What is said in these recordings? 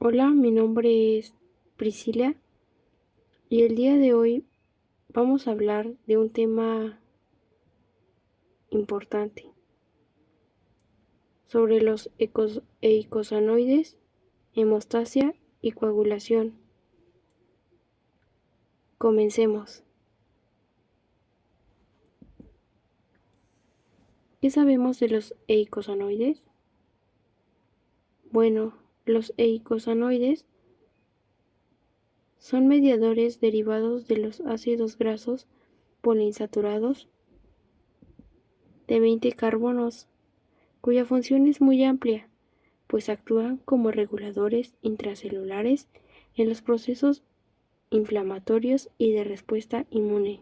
Hola, mi nombre es Priscila y el día de hoy vamos a hablar de un tema importante sobre los eicosanoides, hemostasia y coagulación. Comencemos. ¿Qué sabemos de los eicosanoides? Bueno, los eicosanoides son mediadores derivados de los ácidos grasos poliinsaturados de 20 carbonos, cuya función es muy amplia, pues actúan como reguladores intracelulares en los procesos inflamatorios y de respuesta inmune.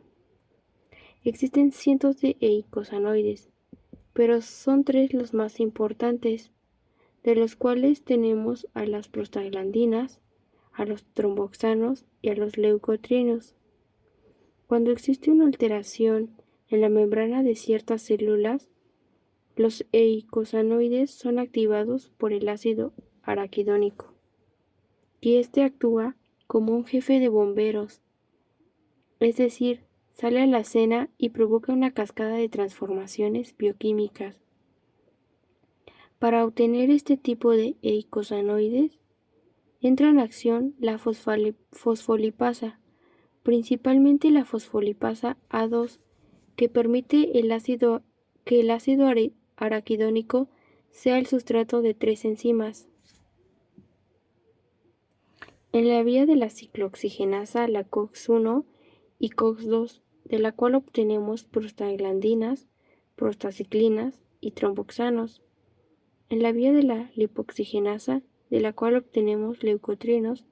Existen cientos de eicosanoides, pero son tres los más importantes, de los cuales tenemos a las prostaglandinas, a los tromboxanos y a los leucotrienos. Cuando existe una alteración en la membrana de ciertas células, los eicosanoides son activados por el ácido araquidónico, y este actúa como un jefe de bomberos, es decir, sale a la escena y provoca una cascada de transformaciones bioquímicas. Para obtener este tipo de eicosanoides, entra en acción la fosfolipasa, principalmente la fosfolipasa A2, que permite que el ácido araquidónico sea el sustrato de tres enzimas. En la vía de la ciclooxigenasa, la COX-1 y COX-2, de la cual obtenemos prostaglandinas, prostaciclinas y tromboxanos. En la vía de la lipoxigenasa, de la cual obtenemos leucotrienos,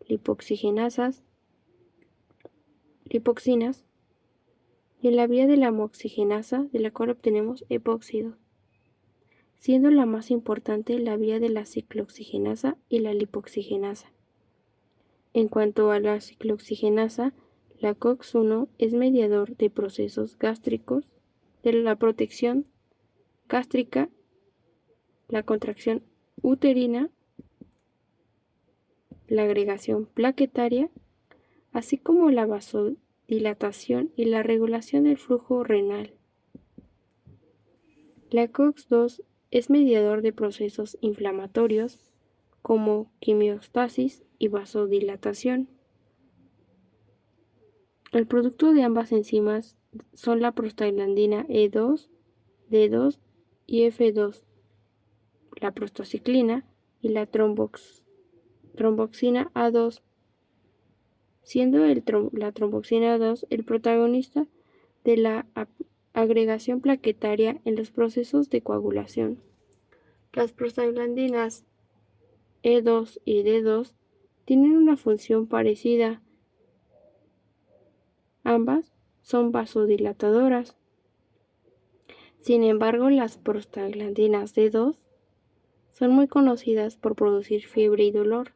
lipoxigenasas, lipoxinas. Y en la vía de la homoxigenasa, de la cual obtenemos epóxidos, siendo la más importante la vía de la ciclooxigenasa y la lipoxigenasa. En cuanto a la ciclooxigenasa, la COX-1 es mediador de procesos gástricos, de la protección gástrica, la contracción uterina, la agregación plaquetaria, así como la vasodilatación y la regulación del flujo renal. La COX-2 es mediador de procesos inflamatorios como quimiostasis y vasodilatación. El producto de ambas enzimas son la prostaglandina E2, D2 y F2, la prostaciclina y la tromboxina A2, siendo la tromboxina A2 el protagonista de la agregación plaquetaria en los procesos de coagulación. Las prostaglandinas E2 y D2 tienen una función parecida. Ambas son vasodilatadoras. Sin embargo, las prostaglandinas D2 son muy conocidas por producir fiebre y dolor.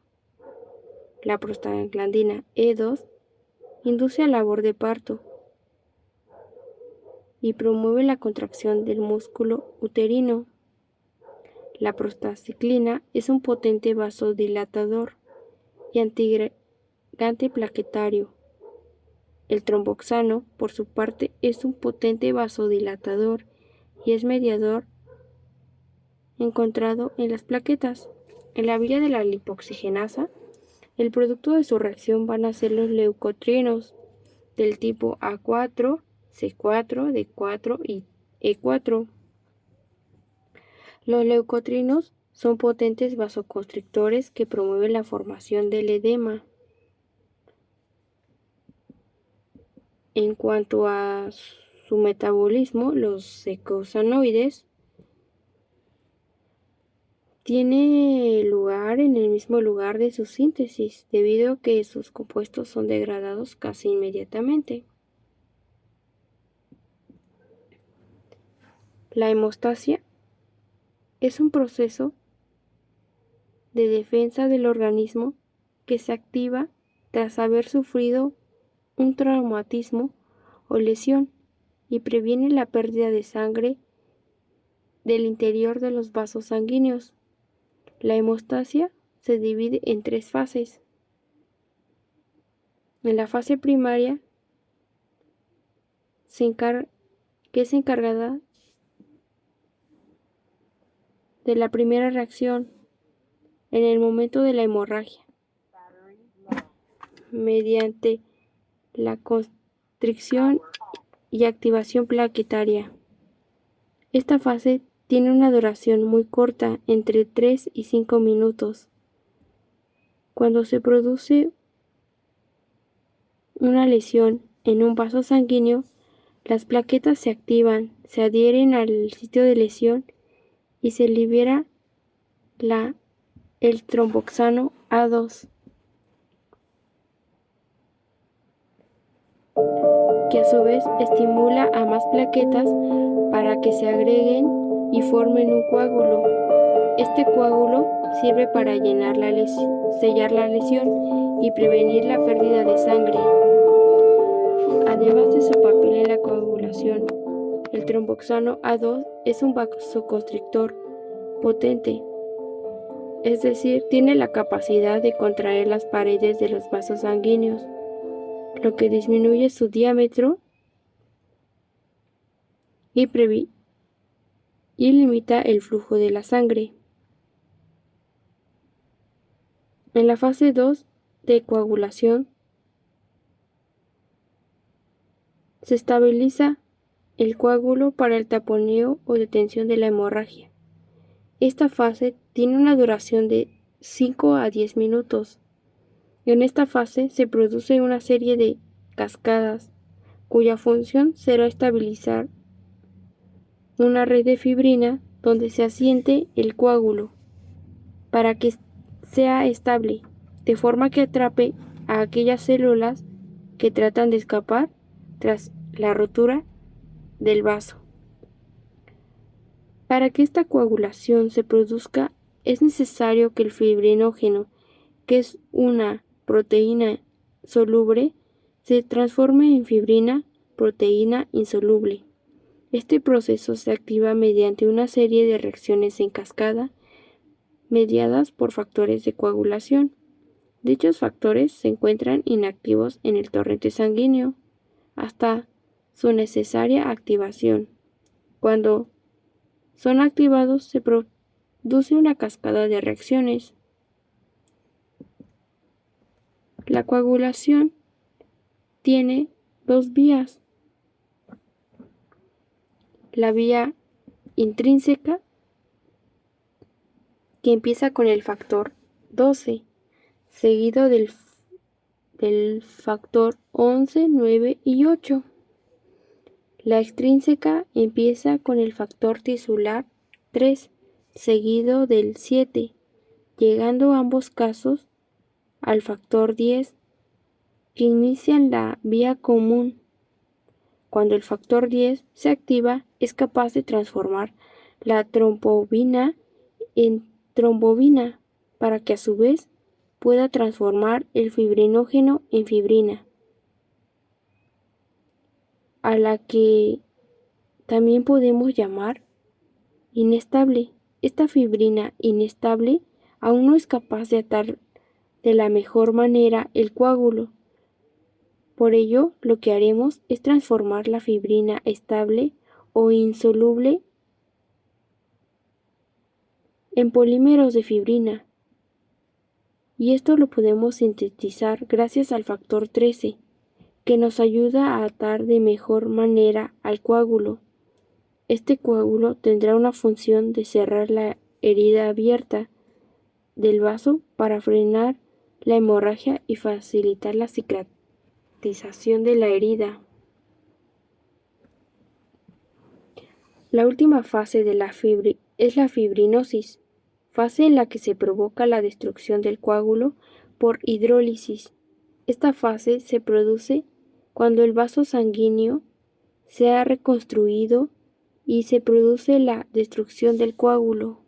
La prostaglandina E2 induce a labor de parto y promueve la contracción del músculo uterino. La prostaciclina es un potente vasodilatador y antiagregante plaquetario. El tromboxano, por su parte, es un potente vasodilatador y es mediador encontrado en las plaquetas. En la vía de la lipoxigenasa, el producto de su reacción van a ser los leucotrienos del tipo A4, C4, D4 y E4. Los leucotrienos son potentes vasoconstrictores que promueven la formación del edema. En cuanto a su metabolismo, los eicosanoides tiene lugar en el mismo lugar de su síntesis, debido a que sus compuestos son degradados casi inmediatamente. La hemostasia es un proceso de defensa del organismo que se activa tras haber sufrido un traumatismo o lesión y previene la pérdida de sangre del interior de los vasos sanguíneos. La hemostasia se divide en 3 fases. En la fase primaria, que es encargada de la primera reacción en el momento de la hemorragia, mediante la constricción y activación plaquetaria. Esta fase tiene una duración muy corta, entre 3 y 5 minutos. Cuando se produce una lesión en un vaso sanguíneo, las plaquetas se activan, se adhieren al sitio de lesión y se libera el tromboxano A2, que a su vez estimula a más plaquetas para que se agreguen y formen un coágulo. Este coágulo sirve para sellar la lesión y prevenir la pérdida de sangre. Además de su papel en la coagulación, el tromboxano A2 es un vasoconstrictor potente, es decir, tiene la capacidad de contraer las paredes de los vasos sanguíneos, lo que disminuye su diámetro y limita el flujo de la sangre. En la fase 2 de coagulación se estabiliza el coágulo para el taponeo o detención de la hemorragia. Esta fase tiene una duración de 5 a 10 minutos. En esta fase se produce una serie de cascadas, cuya función será estabilizar una red de fibrina donde se asiente el coágulo, para que sea estable, de forma que atrape a aquellas células que tratan de escapar tras la rotura del vaso. Para que esta coagulación se produzca, es necesario que el fibrinógeno, que es una proteína soluble, se transforme en fibrina, proteína insoluble. Este proceso se activa mediante una serie de reacciones en cascada mediadas por factores de coagulación. Dichos factores se encuentran inactivos en el torrente sanguíneo hasta su necesaria activación. Cuando son activados, se produce una cascada de reacciones. La coagulación tiene 2 vías: la vía intrínseca, que empieza con el factor 12, seguido del factor 11, 9 y 8. La extrínseca empieza con el factor tisular 3, seguido del 7, llegando ambos casos al factor 10, que inician la vía común. Cuando el factor 10 se activa, es capaz de transformar la trombina en trombobina, para que a su vez pueda transformar el fibrinógeno en fibrina, a la que también podemos llamar inestable. Esta fibrina inestable aún no es capaz de atar de la mejor manera el coágulo. Por ello, lo que haremos es transformar la fibrina estable o insoluble en polímeros de fibrina, y esto lo podemos sintetizar gracias al factor 13, que nos ayuda a atar de mejor manera al coágulo. Este coágulo tendrá una función de cerrar la herida abierta del vaso para frenar la hemorragia y facilitar la cicatrización de la herida. La última fase de la es la fibrinosis, fase en la que se provoca la destrucción del coágulo por hidrólisis. Esta fase se produce cuando el vaso sanguíneo se ha reconstruido y se produce la destrucción del coágulo.